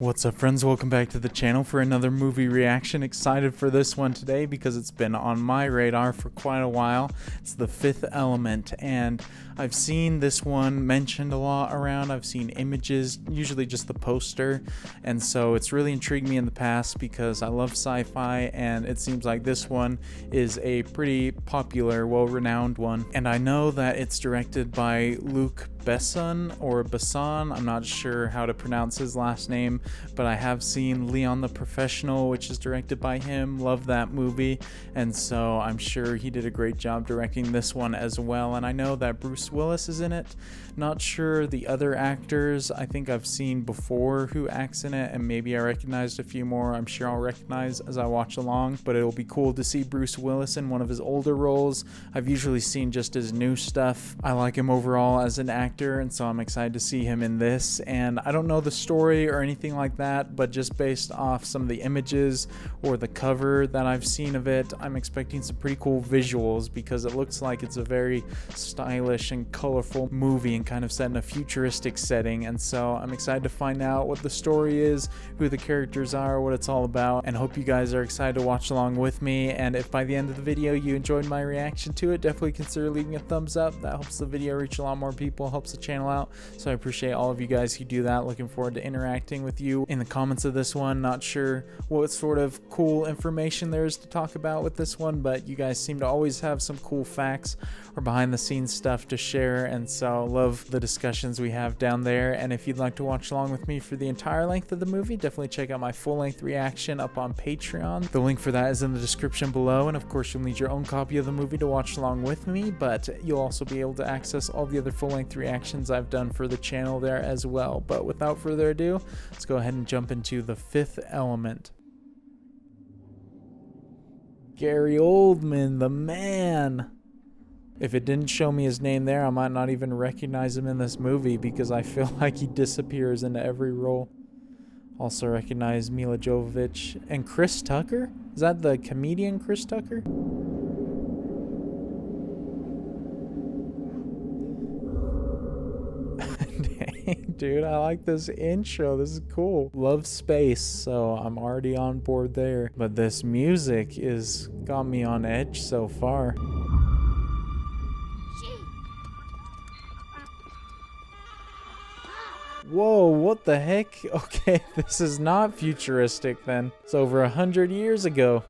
What's up, friends? Welcome back to the channel for another movie reaction. Excited for this one today because it's been on my radar for quite a while. It's The Fifth Element, and I've seen this one mentioned a lot around. I've seen images, usually just the poster, and so it's really intrigued me in the past because I love sci-fi, and it seems like this one is a pretty popular, well-renowned one. And I know that it's directed by Luc Besson or Besson. I'm not sure how to pronounce his last name, but I have seen Leon the Professional, which is directed by him. Love that movie, and so I'm sure he did a great job directing this one as well. And I know that Bruce Willis is in it. Not sure the other actors. I think I've seen before who acts in it, and maybe I recognized a few more. I'm sure I'll recognize as I watch along, but it'll be cool to see Bruce Willis in one of his older roles. I've usually seen just his new stuff. I like him overall as an actor, and so I'm excited to see him in this. And I don't know the story or anything like that, but just based off some of the images or the cover that I've seen of it, I'm expecting some pretty cool visuals because it looks like it's a very stylish and colorful movie and kind of set in a futuristic setting. And so I'm excited to find out what the story is, who the characters are, what it's all about, and hope you guys are excited to watch along with me. And if by the end of the video you enjoyed my reaction to it, definitely consider leaving a thumbs up. That helps the video reach a lot more people, helps the channel out, so I appreciate all of you guys who do that. Looking forward to interacting with you in the comments of this one. Not sure what sort of cool information there is to talk about with this one, but you guys seem to always have some cool facts or behind the scenes stuff to share, and so love the discussions we have down there. And if you'd like to watch along with me for the entire length of the movie, definitely check out my full-length reaction up on Patreon. The link for that is in the description below, and of course you'll need your own copy of the movie to watch along with me, but you'll also be able to access all the other full-length reactions I've done for the channel there as well. But without further ado, let's go ahead and jump into The Fifth Element. Gary Oldman, the man. If it didn't show me his name there, I might not even recognize him in this movie because I feel like he disappears into every role. Also recognize Mila Jovovich and Chris Tucker. Is that the comedian Chris Tucker? Dang, dude, I like this intro. This is cool. Love space, so I'm already on board there. But this music is got me on edge so far. Whoa, what the heck? Okay, this is not futuristic then. It's over 100 years ago.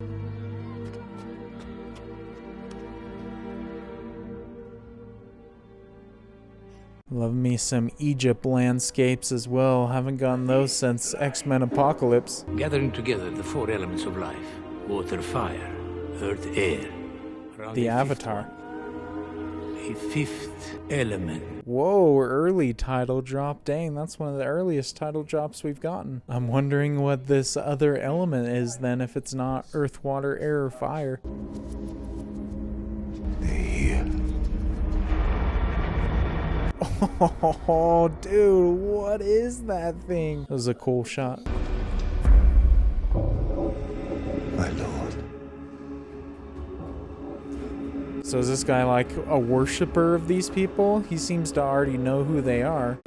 Love me some Egypt landscapes as well. Haven't gotten those since X-Men Apocalypse. Gathering together the four elements of life: water, fire, earth, air. The Avatar. A fifth element. Whoa, early title drop. Dang, that's one of the earliest title drops we've gotten. I'm wondering what this other element is then, if it's not earth, water, air, or fire. They're here. Oh, dude, what is that thing? That was a cool shot. My lord. So is this guy like a worshiper of these people? He seems to already know who they are.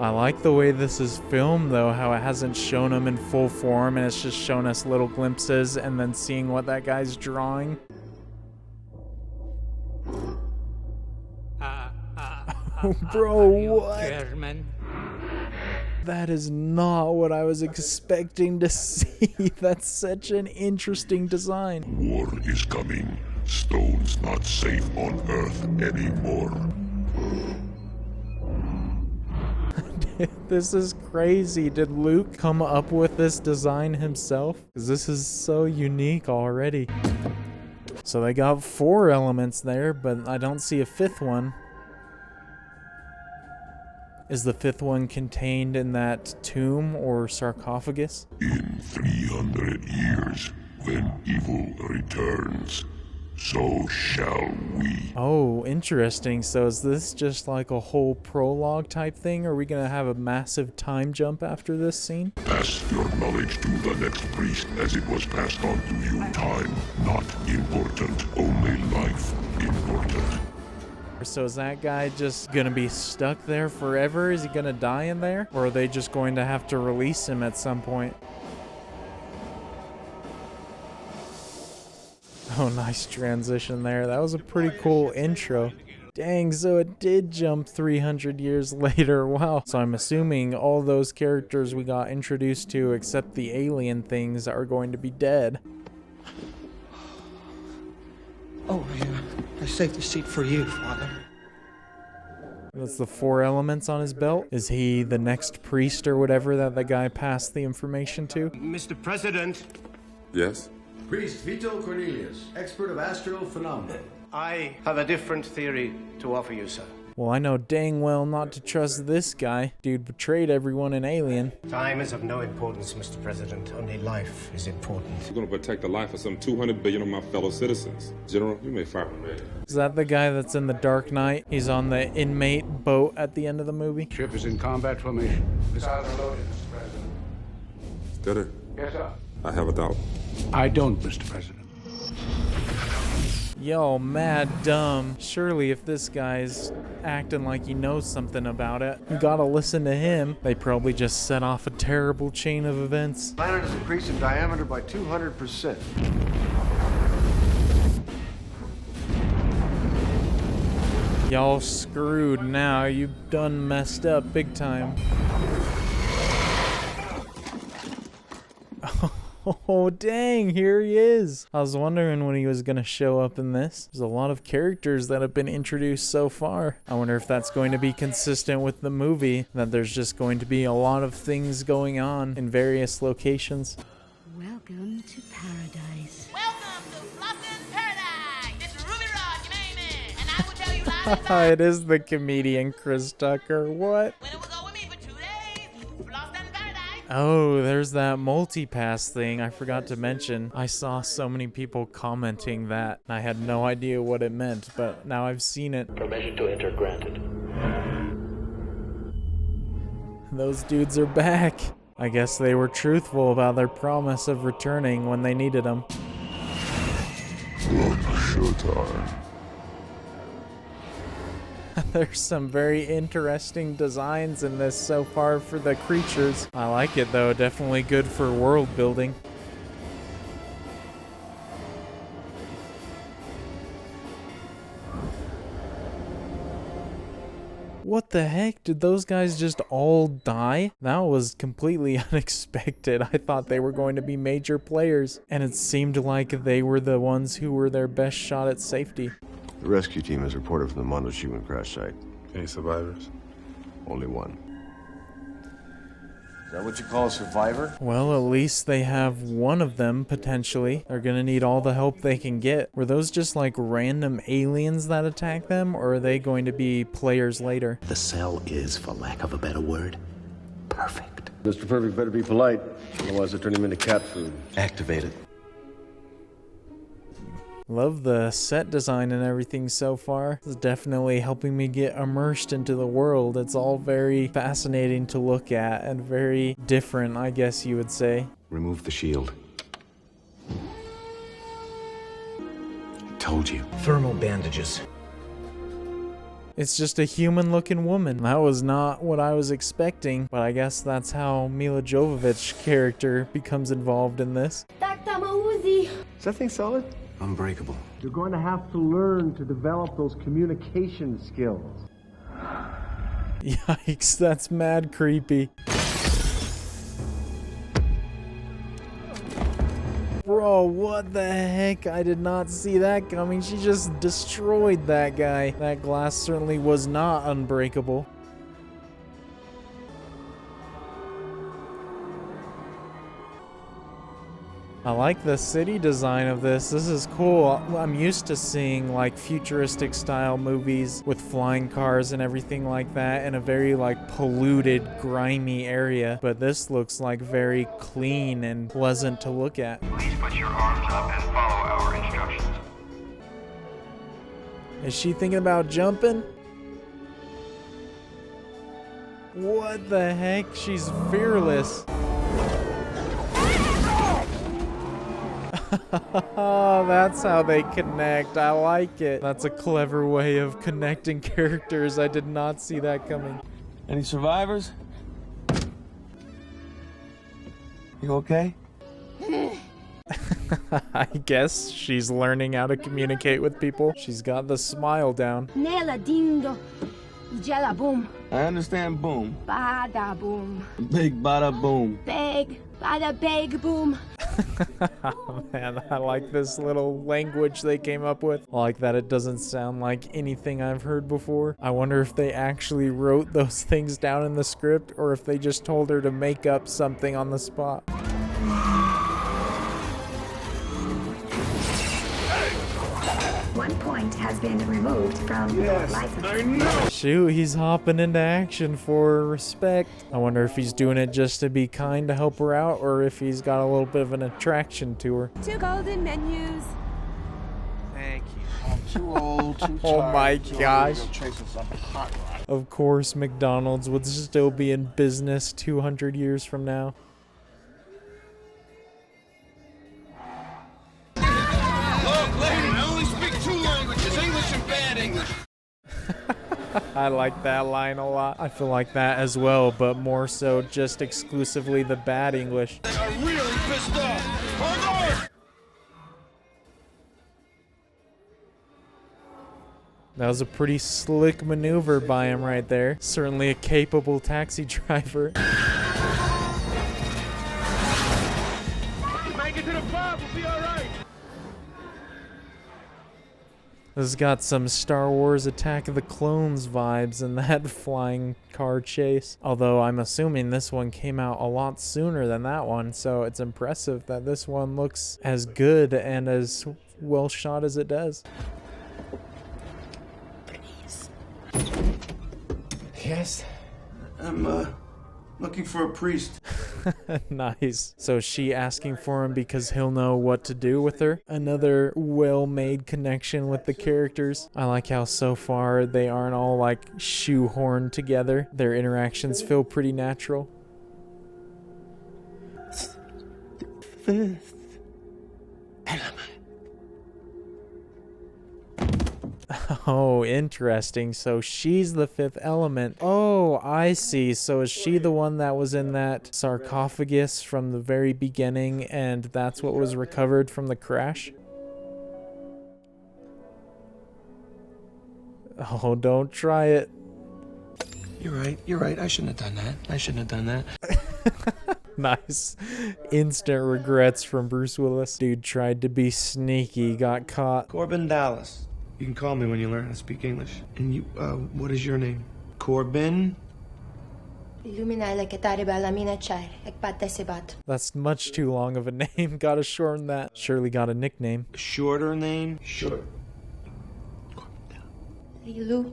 I like the way this is filmed though, how it hasn't shown them in full form and it's just shown us little glimpses and then seeing what that guy's drawing. Bro, what? Chairman. That is not what I was expecting to see. That's such an interesting design. War is coming. Stone's not safe on Earth anymore. This is crazy. Did Luke come up with this design himself? Because this is so unique already. So they got 4 elements there, but I don't see a 5th one. Is the 5th one contained in that tomb or sarcophagus? In 300 years, when evil returns, so shall we. Oh, interesting. So is this just like a whole prologue type thing? Or are we going to have a massive time jump after this scene? Pass your knowledge to the next priest as it was passed on to you. Time not important, only life important. So is that guy just gonna be stuck there forever? Is he gonna die in there? Or are they just going to have to release him at some point? Oh, nice transition there. That was a pretty cool intro. Dang, so it did jump 300 years later. Wow. So I'm assuming all those characters we got introduced to, except the alien things, are going to be dead. Oh, I saved the seat for you, Father. That's the 4 elements on his belt. Is he the next priest or whatever that the guy passed the information to? Mr. President, Yes? Priest Vito Cornelius, expert of astral phenomena. I have a different theory to offer you, sir. Well, I know dang well not to trust this guy. Dude betrayed everyone in Alien. Time is of no importance, Mr. President. Only life is important. I'm gonna protect the life of some 200 billion of my fellow citizens. General, you may fire me. Is that the guy that's in the Dark Knight? He's on the inmate boat at the end of the movie. Ship is in combat formation. Missiles are loaded, Mr. President. Stutter, Yes, sir. I have a doubt. I don't, Mr. President. Yo, mad dumb. Surely if this guy's acting like he knows something about it, you gotta listen to him. They probably just set off a terrible chain of events. Planet is increased in diameter by 200%. Y'all screwed now. You done messed up big time. Oh, dang, here he is. I was wondering when he was going to show up in this. There's a lot of characters that have been introduced so far. I wonder if that's going to be consistent with the movie, that there's just going to be a lot of things going on in various locations. Welcome to paradise. Welcome to Blossom Paradise. This is Ruby Rod, your main man, and I will tell you live. It is the comedian Chris Tucker. What? When it will go with me for 2 days, Blossom Paradise. Oh, there's that multi-pass thing I forgot to mention. I saw so many people commenting that. I had no idea what it meant, but now I've seen it. Permission to enter granted. Those dudes are back. I guess they were truthful about their promise of returning when they needed them. Showtime. There's some very interesting designs in this so far for the creatures. I like it though, definitely good for world building. What the heck? Did those guys just all die? That was completely unexpected. I thought they were going to be major players, and it seemed like they were the ones who were their best shot at safety. The rescue team has reported from the Mondo Shipment crash site. Any survivors? Only one. Is that what you call a survivor? Well, at least they have one of them, potentially. They're gonna need all the help they can get. Were those just like random aliens that attack them, or are they going to be players later? The cell is, for lack of a better word, perfect. Mr. Perfect better be polite, otherwise I turn him into cat food. Activated. Love the set design and everything so far. It's definitely helping me get immersed into the world. It's all very fascinating to look at and very different, I guess you would say. Remove the shield. Told you. Thermal bandages. It's just a human-looking woman. That was not what I was expecting, but I guess that's how Mila Jovovich character becomes involved in this. Dr. Mauzi. Is that thing solid? Unbreakable. You're going to have to learn to develop those communication skills. Yikes, that's mad creepy. Bro, what the heck? I did not see that coming. She just destroyed that guy. That glass certainly was not unbreakable. I like the city design of this. This is cool. I'm used to seeing like futuristic style movies with flying cars and everything like that in a very like polluted, grimy area. But this looks like very clean and pleasant to look at. Please put your arms up and follow our instructions. Is she thinking about jumping? What the heck? She's fearless. Oh, that's how they connect. I like it. That's a clever way of connecting characters. I did not see that coming. Any survivors? You okay? I guess she's learning how to communicate with people. She's got the smile down. Nela dindo. Jella boom. I understand boom. Bada boom. Big bada boom. Big. Bada big boom. Oh, man, I like this little language they came up with. I like that it doesn't sound like anything I've heard before. I wonder if they actually wrote those things down in the script or if they just told her to make up something on the spot. One point has been removed from your license. Shoot, he's hopping into action for respect. I wonder if he's doing it just to be kind to help her out or if he's got a little bit of an attraction to her. 2 golden menus. Thank you. I'm too old, too tired. Oh my gosh. Chasing some hot rod. Of course, McDonald's would still be in business 200 years from now. I like that line a lot. I feel like that as well, but more so just exclusively the bad English. They are really pissed off. Hold on! That was a pretty slick maneuver by him right there. Certainly a capable taxi driver. Make it to the pub, we'll be alright. This has got some Star Wars Attack of the Clones vibes in that flying car chase. Although I'm assuming this one came out a lot sooner than that one, so it's impressive that this one looks as good and as well shot as it does. Yes? I'm, looking for a priest. Nice. So is she asking for him because he'll know what to do with her? Another well-made connection with the characters. I like how so far they aren't all like shoehorned together. Their interactions feel pretty natural. Fifth element. Oh, interesting. So she's the fifth element. Oh, I see. So is she the one that was in that sarcophagus from the very beginning and that's what was recovered from the crash? Oh, don't try it. You're right. I shouldn't have done that. Nice. Instant regrets from Bruce Willis. Dude tried to be sneaky, got caught. Corbin Dallas. You can call me when you learn how to speak English. And you, what is your name? Corbin? That's much too long of a name. Gotta shorten that. Surely got a nickname. Shorter name? Short. Lilu.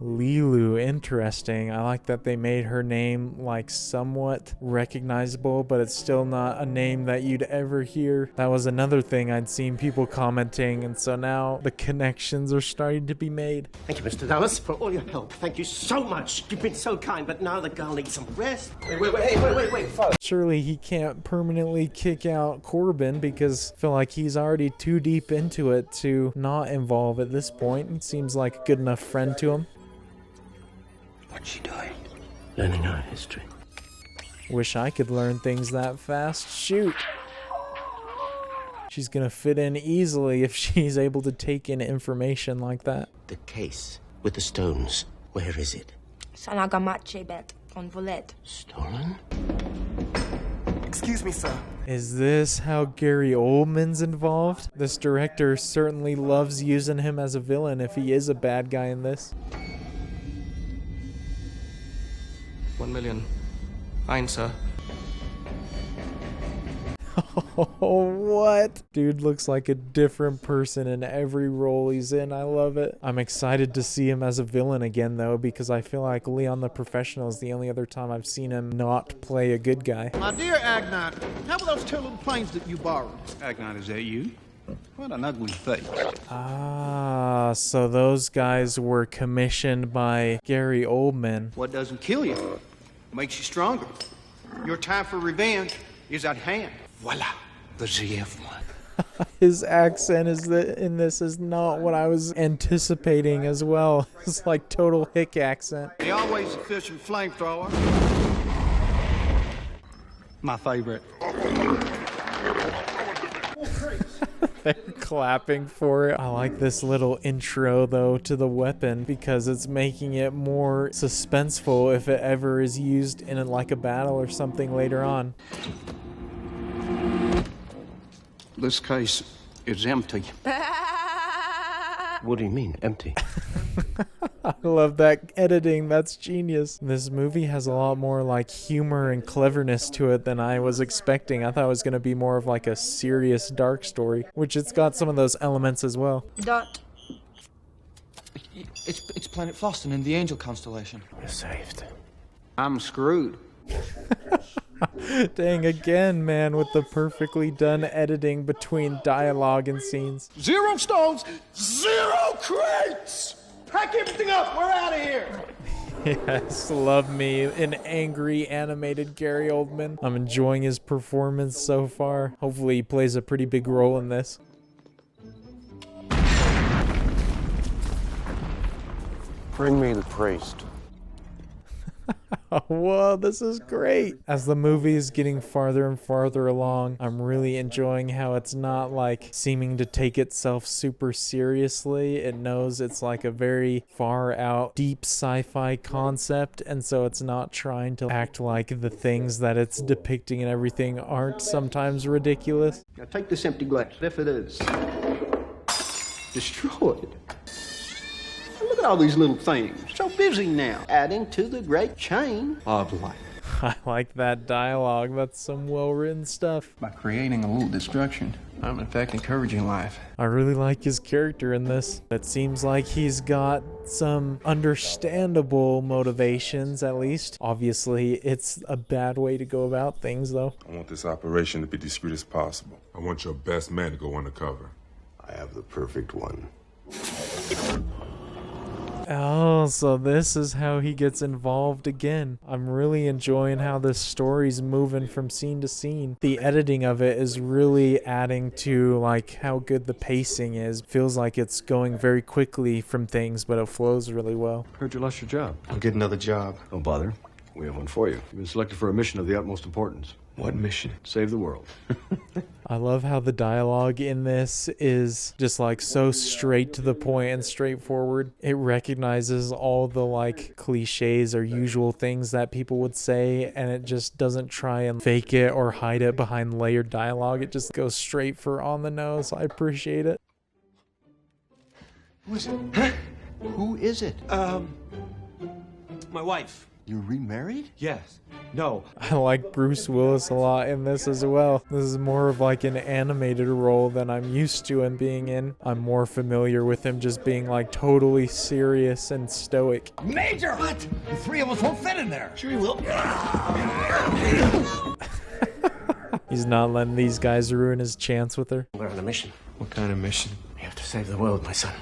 Lilu, interesting. I like that they made her name like somewhat recognizable, but it's still not a name that you'd ever hear. That was another thing I'd seen people commenting, and so now the connections are starting to be made. Thank you, Mr. Dallas, for all your help. Thank you so much. You've been so kind, but now the girl needs some rest. Wait, folks. Surely he can't permanently kick out Corbin because I feel like he's already too deep into it to not involve at this point. He seems like a good enough friend to him. What's she doing? Learning our history. Wish I could learn things that fast. Shoot. She's gonna fit in easily if she's able to take in information like that. The case with the stones. Where is it? Stolen? Excuse me, sir. Is this how Gary Oldman's involved? This director certainly loves using him as a villain if he is a bad guy in this. 1 million. Fine, sir. Oh, what? Dude looks like a different person in every role he's in. I love it. I'm excited to see him as a villain again, though, because I feel like Leon the Professional is the only other time I've seen him not play a good guy. My dear Agnon, how about those 2 little planes that you borrowed? Agnon, is that you? What an ugly face. Ah, so those guys were commissioned by Gary Oldman. What doesn't kill you makes you stronger. Your time for revenge is at hand. Voila. The ZF one. His accent in this is not what I was anticipating as well. It's like total hick accent. The always efficient flamethrower. My favorite. They're clapping for it. I like this little intro though to the weapon because it's making it more suspenseful if it ever is used in like a battle or something later on. This case is empty. What do you mean, empty? I love that editing. That's genius. This movie has a lot more like humor and cleverness to it than I was expecting. I thought it was going to be more of like a serious dark story, which it's got some of those elements as well. Dot. It's Planet Floston in the Angel constellation. You're saved. I'm screwed. Dang, again, man, with the perfectly done editing between dialogue and scenes. 0 stones, 0 crates! Pack everything up, we're out of here! Yes, love me an angry animated Gary Oldman. I'm enjoying his performance so far. Hopefully he plays a pretty big role in this. Bring me the priest. Whoa, this is great. As the movie is getting farther and farther along, I'm really enjoying how it's not like seeming to take itself super seriously. It knows it's like a very far out, deep sci-fi concept, and so it's not trying to act like the things that it's depicting and everything aren't sometimes ridiculous. Now take this empty glass. If it is destroyed. Look at all these little things. So busy now, adding to the great chain of life. I like that dialogue. That's some well-written stuff. By creating a little destruction, I'm in fact encouraging life. I really like his character in this. It seems like he's got some understandable motivations, at least. Obviously, it's a bad way to go about things, though. I want this operation to be discreet as possible. I want your best man to go undercover. I have the perfect one. Oh, so this is how he gets involved again. I'm really enjoying how this story's moving from scene to scene. The editing of it is really adding to like how good the pacing is. Feels like it's going very quickly from things, but it flows really well. Heard you lost your job. I'll get another job. Don't bother. We have one for you. You've been selected for a mission of the utmost importance. What mission? Save the world. I love how the dialogue in this is just like so straight to the point and straightforward. It recognizes all the like cliches or usual things that people would say, and it just doesn't try and fake it or hide it behind layered dialogue. It just goes straight for on the nose. I appreciate it. Who is it? Huh? Who is it? My wife. You remarried? Yes. No. I like Bruce Willis a lot in this as well. This is more of like an animated role than I'm used to him being in. I'm more familiar with him just being like totally serious and stoic. Major! What? The three of us won't fit in there. Sure you will. He's not letting these guys ruin his chance with her. We're on a mission. What kind of mission? We have to save the world, my son.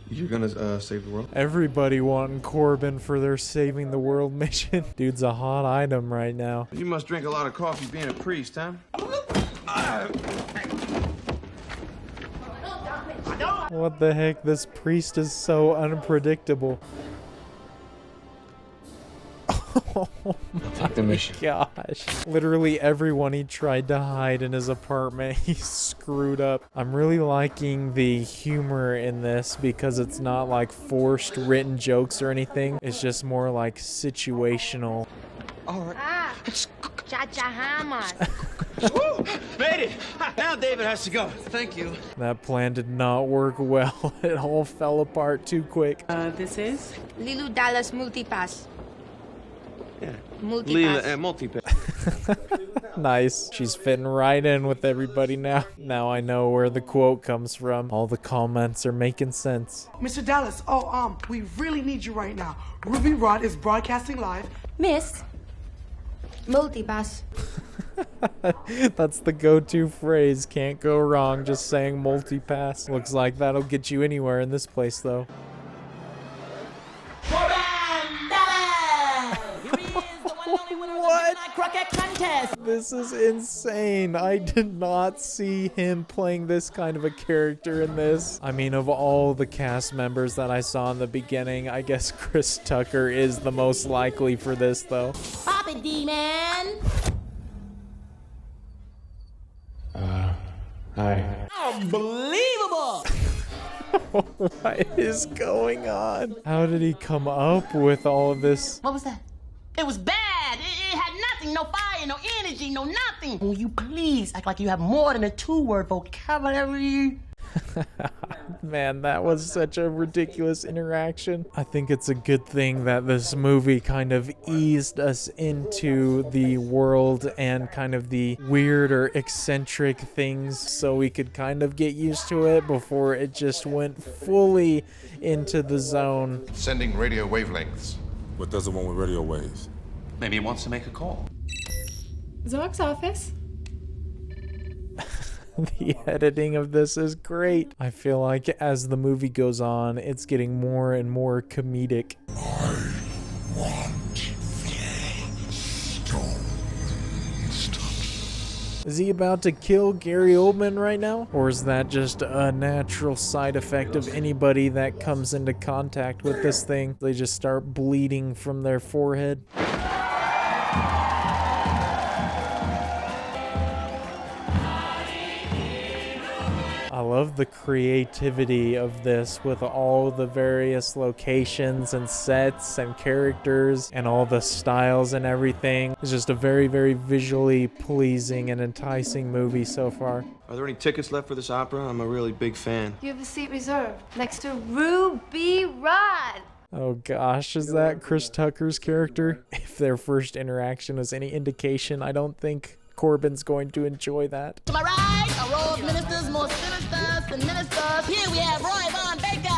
You're gonna save the world? Everybody wanting Corbin for their saving the world mission. Dude's a hot item right now. You must drink a lot of coffee being a priest, huh? What the heck? This priest is so unpredictable. Oh my the mission. gosh. Literally everyone he tried to hide in his apartment, he screwed up. I'm really liking the humor in this because it's not like forced written jokes or anything. It's just more like situational. All right. Ah, Chachahamas. Made it! Now David has to go. Thank you. That plan did not work well. It all fell apart too quick. This is? Lilu Dallas Multipass. Yeah. Multipass. Leela and multipass. Nice. She's fitting right in with everybody now. Now I know where the quote comes from. All the comments are making sense. Mr. Dallas, we really need you right now. Ruby Rod is broadcasting live. Miss. Multipass. That's the go-to phrase. Can't go wrong just saying multipass. Looks like that'll get you anywhere in this place though. What? This is insane. I did not see him playing this kind of a character in this. I mean, of all the cast members that I saw in the beginning, I guess Chris Tucker is the most likely for this, though. Pop it, D-Man. Hi. Unbelievable. What is going on? How did he come up with all of this? What was that? It was bad. It had nothing. No fire, no energy, no nothing. Will you please act like you have more than a 2-word vocabulary? Man, that was such a ridiculous interaction. I think it's a good thing that this movie kind of eased us into the world and kind of the weird or eccentric things so we could kind of get used to it before it just went fully into the zone. Sending radio wavelengths. What does it want with radio waves? Maybe he wants to make a call. Zork's office. The editing of this is great. I feel like as the movie goes on, it's getting more and more comedic. Is he about to kill Gary Oldman right now? Or is that just a natural side effect of anybody that comes into contact with this thing? They just start bleeding from their forehead. I love the creativity of this with all the various locations and sets and characters and all the styles and everything. It's just a very, very visually pleasing and enticing movie so far. Are there any tickets left for this opera? I'm a really big fan. You have a seat reserved next to Ruby Rod. Oh gosh, is that Chris Tucker's character? If their first interaction was any indication, I don't think Corbin's going to enjoy that. To my right, a row of ministers more sinister than ministers. Here we have Roy Von Baker,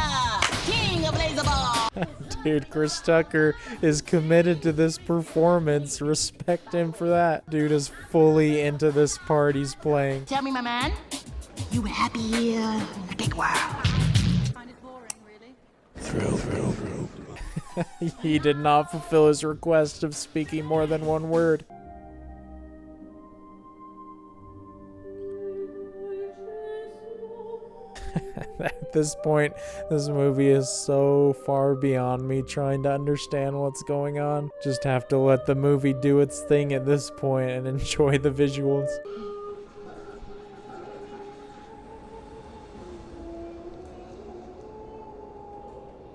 king of laserball. Dude, Chris Tucker is committed to this performance. Respect him for that. Dude is fully into this part he's playing. Tell me, my man, you were happy here in the big world. Find it boring, really? Thrill. He did not fulfill his request of speaking more than one word. At this point, this movie is so far beyond me trying to understand what's going on. Just have to let the movie do its thing at this point and enjoy the visuals.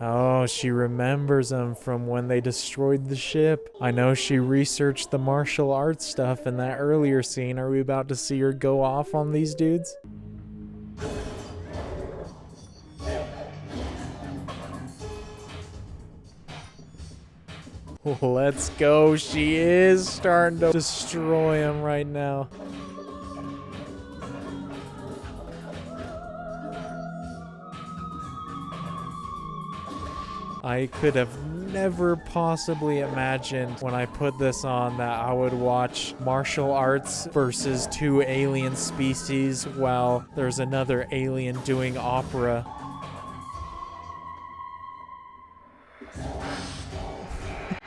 Oh, she remembers him from when they destroyed the ship. I know she researched the martial arts stuff in that earlier scene. Are we about to see her go off on these dudes? Let's go. She is starting to destroy him right now. I could have never possibly imagined when I put this on that I would watch martial arts versus 2 alien species while there's another alien doing opera.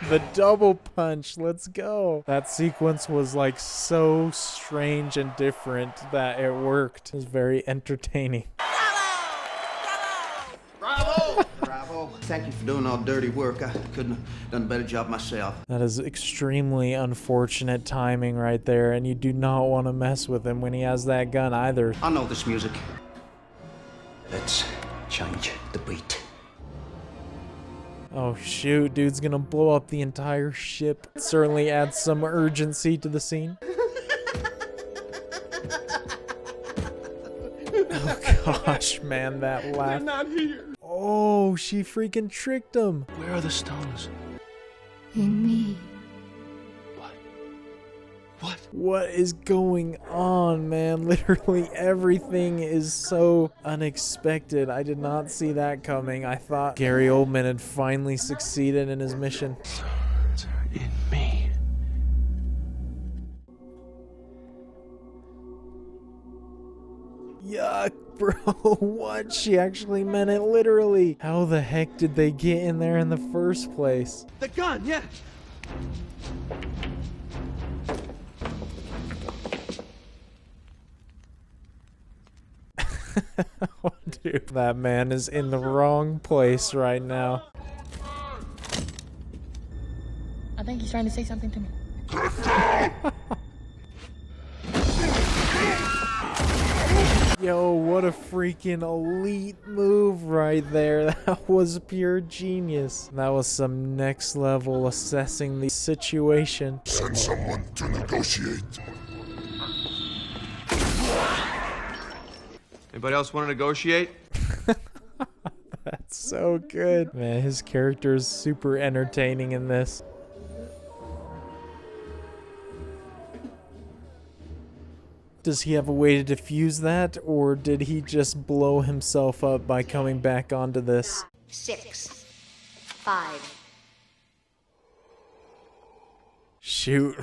The double punch, let's go. That sequence was like so strange and different that it worked. It was very entertaining. Bravo! Bravo. Thank you for doing all the dirty work. I couldn't have done a better job myself. That is extremely unfortunate timing right there, and you do not want to mess with him when he has that gun either. I know this music. Let's change the beat. Oh shoot, dude's gonna blow up the entire ship. Certainly adds some urgency to the scene. Oh gosh, man, that laugh. We're not here. Oh, she freaking tricked him. Where are the stones? In me. What is going on, man? Literally everything is so unexpected. I did not see that coming. I thought Gary Oldman had finally succeeded in his mission. Stones are in me. Yuck, bro. What? She actually meant it literally. How the heck did they get in there in the first place? The gun, yeah. Dude, that man is in the wrong place right now. I think he's trying to say something to me. Yo, what a freaking elite move right there. That was pure genius. That was some next level assessing the situation. Send someone to negotiate. Anybody else want to negotiate? That's so good. Man, his character is super entertaining in this. Does he have a way to defuse that, or did he just blow himself up by coming back onto this? 6, 5. Shoot.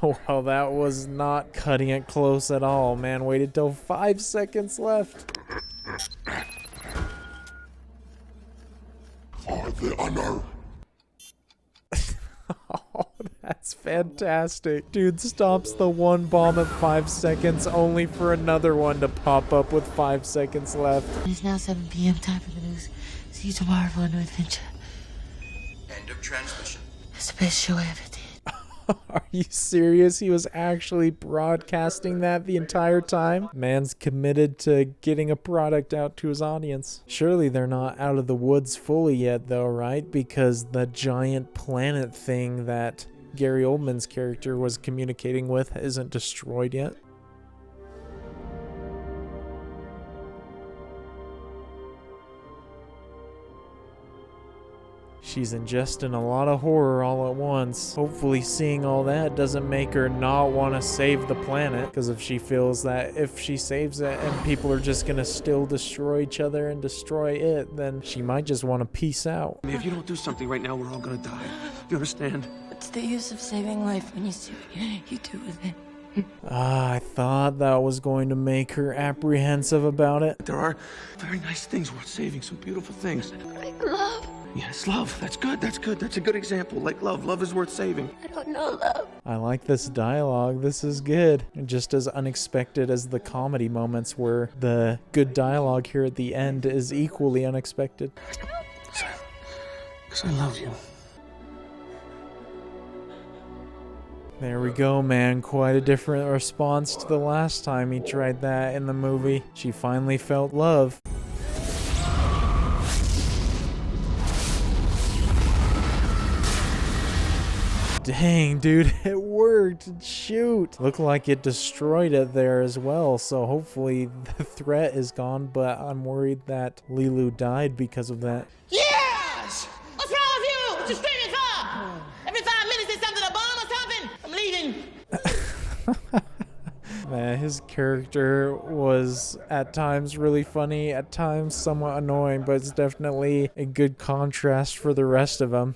Well, that was not cutting it close at all. Man, waited till 5 seconds left. For the honor. Oh, that's fantastic. Dude stops the one bomb at 5 seconds only for another one to pop up with 5 seconds left. It's now 7 p.m. Time for the news. See you tomorrow for a new adventure. End of transmission. It's the best show I ever did. Are you serious? He was actually broadcasting that the entire time? Man's committed to getting a product out to his audience. Surely they're not out of the woods fully yet though, right? Because the giant planet thing that Gary Oldman's character was communicating with isn't destroyed yet. She's ingesting a lot of horror all at once. Hopefully seeing all that doesn't make her not want to save the planet, because if she feels that if she saves it and people are just going to still destroy each other and destroy it, then she might just want to peace out. I mean, if you don't do something right now, we're all gonna die. You understand? What's the use of saving life when you see what you do with it? I thought that was going to make her apprehensive about it. There are very nice things worth saving, some beautiful things. Like love. Yes, love. That's good. That's good. That's a good example. Like love. Love is worth saving. I don't know love. I like this dialogue. This is good. Just as unexpected as the comedy moments where the good dialogue here at the end is equally unexpected. Because I love you. There we go, man. Quite a different response to the last time he tried that in the movie. She finally felt love. Dang, dude, it worked. Shoot. Looked like it destroyed it there as well, so hopefully the threat is gone, but I'm worried that Leeloo died because of that. Yes! What's wrong with you? What you screaming for? Every 5 minutes there's something, a bomb or something? I'm leaving. Man, his character was at times really funny, at times somewhat annoying, but it's definitely a good contrast for the rest of them.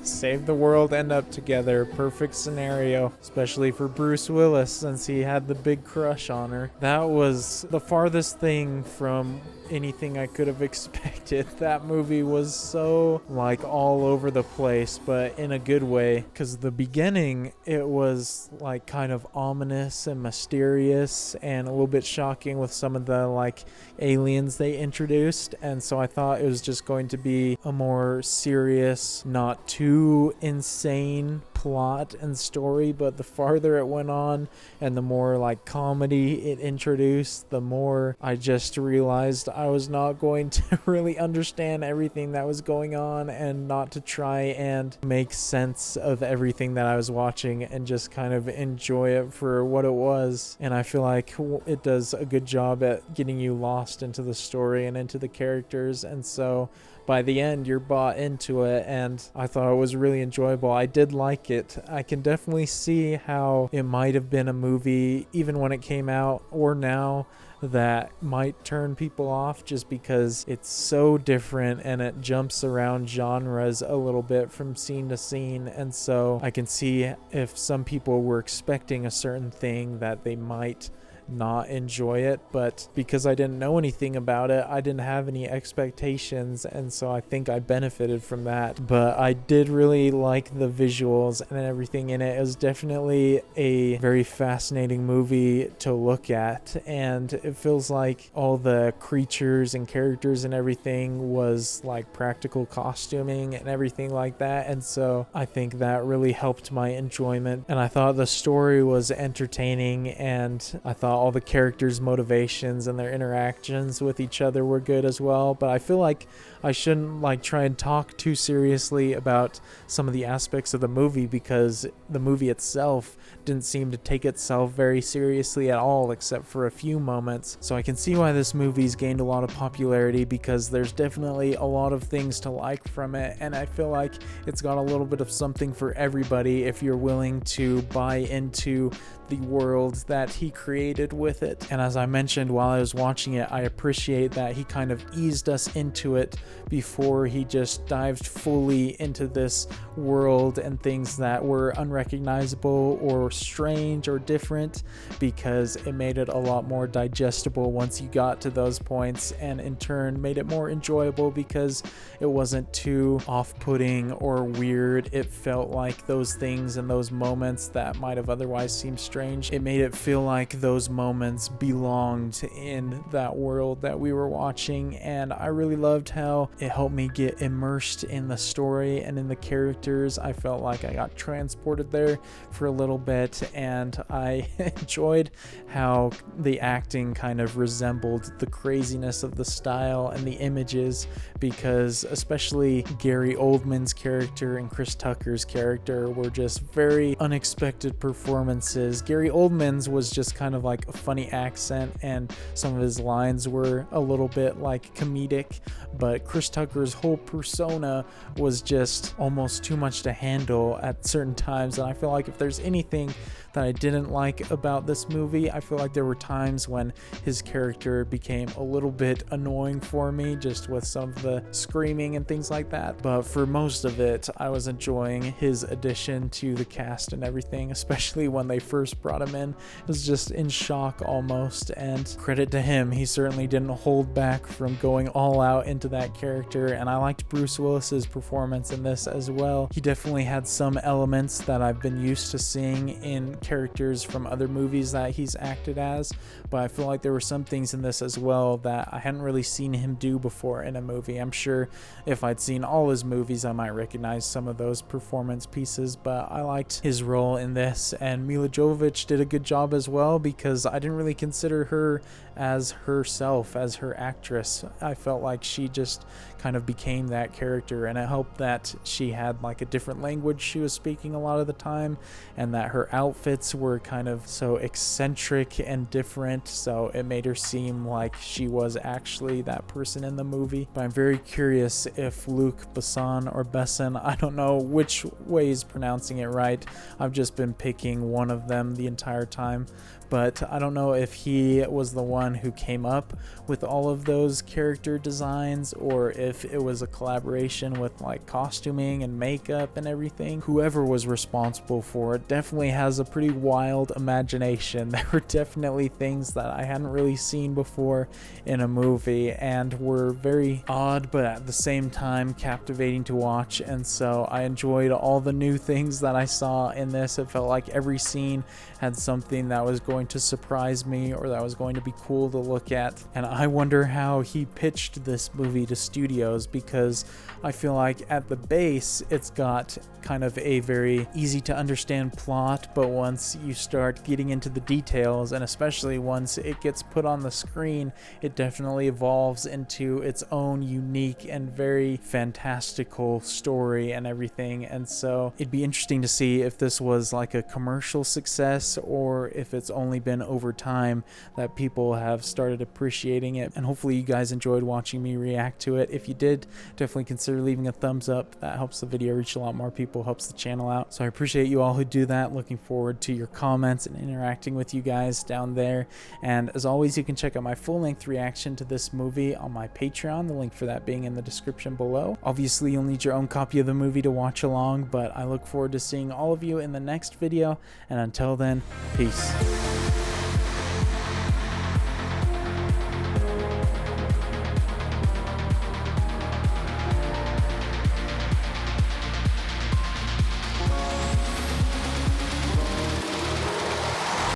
Save the world, end up together. Perfect scenario, especially for Bruce Willis since he had the big crush on her. That was the farthest thing from anything I could have expected. That movie was so like all over the place, but in a good way, because the beginning it was like kind of ominous and mysterious and a little bit shocking with some of the like aliens they introduced, and so I thought it was just going to be a more serious, not too insane plot and story, but the farther it went on and the more like comedy it introduced, the more I just realized I was not going to really understand everything that was going on and not to try and make sense of everything that I was watching and just kind of enjoy it for what it was. And I feel like it does a good job at getting you lost into the story and into the characters, and so by the end you're bought into it, and I thought it was really enjoyable. I did like it. I can definitely see how it might have been a movie even when it came out or now that might turn people off just because it's so different and it jumps around genres a little bit from scene to scene, and so I can see if some people were expecting a certain thing that they might not enjoy it, but because I didn't know anything about it, I didn't have any expectations, and so I think I benefited from that. But I did really like the visuals and everything in it. It was definitely a very fascinating movie to look at, and it feels like all the creatures and characters and everything was like practical costuming and everything like that, and so I think that really helped my enjoyment. And I thought the story was entertaining, and I thought all the characters' motivations and their interactions with each other were good as well. But I feel like I shouldn't like try and talk too seriously about some of the aspects of the movie, because the movie itself didn't seem to take itself very seriously at all, except for a few moments. So I can see why this movie's gained a lot of popularity, because there's definitely a lot of things to like from it, and I feel like it's got a little bit of something for everybody if you're willing to buy into the world that he created with it. And as I mentioned while I was watching it, I appreciate that he kind of eased us into it before he just dived fully into this world and things that were unrecognizable or strange or different, because it made it a lot more digestible once you got to those points, and in turn made it more enjoyable because it wasn't too off-putting or weird. It felt like those things and those moments that might have otherwise seemed strange, it made it feel like those moments belonged in that world that we were watching. And I really loved how it helped me get immersed in the story and in the characters. I felt like I got transported there for a little bit, and I enjoyed how the acting kind of resembled the craziness of the style and the images, because especially Gary Oldman's character and Chris Tucker's character were just very unexpected performances. Gary Oldman's was just kind of like a funny accent, and some of his lines were a little bit like comedic, but Chris Tucker's whole persona was just almost too much to handle at certain times. And I feel like if there's anything that I didn't like about this movie, I feel like there were times when his character became a little bit annoying for me, just with some of the screaming and things like that. But for most of it, I was enjoying his addition to the cast and everything, especially when they first brought him in. I was just in shock almost, and credit to him, he certainly didn't hold back from going all out into that character. And I liked Bruce Willis's performance in this as well. He definitely had some elements that I've been used to seeing in characters from other movies that he's acted as, but I feel like there were some things in this as well that I hadn't really seen him do before in a movie. I'm sure if I'd seen all his movies, I might recognize some of those performance pieces, but I liked his role in this. And Milla Jovovich did a good job as well, because I didn't really consider her as herself, as her actress. I felt like she just kind of became that character, and it helped that she had like a different language she was speaking a lot of the time, and that her outfits were kind of so eccentric and different, so it made her seem like she was actually that person in the movie. But I'm very curious if Luc Besson or Besson, I don't know which way he's pronouncing it right, I've just been picking one of them the entire time, but I don't know if he was the one who came up with all of those character designs, or if it was a collaboration with like costuming and makeup and everything. Whoever was responsible for it definitely has a pretty wild imagination. There were definitely things that I hadn't really seen before in a movie, and were very odd, but at the same time captivating to watch. And so I enjoyed all the new things that I saw in this. It felt like every scene had something that was going to surprise me, or that was going to be cool to look at. And I wonder how he pitched this movie to studios, because I feel like at the base it's got kind of a very easy to understand plot, but once you start getting into the details, and especially once it gets put on the screen, it definitely evolves into its own unique and very fantastical story and everything. And so it'd be interesting to see if this was like a commercial success, or if it's only been over time that people have started appreciating it. And hopefully you guys enjoyed watching me react to it. If you did, definitely consider leaving a thumbs up. That helps the video reach a lot more people, helps the channel out. So I appreciate you all who do that. Looking forward to your comments and interacting with you guys down there. And as always, you can check out my full-length reaction to this movie on my Patreon, the link for that being in the description below. Obviously, you'll need your own copy of the movie to watch along, but I look forward to seeing all of you in the next video, and until then, peace.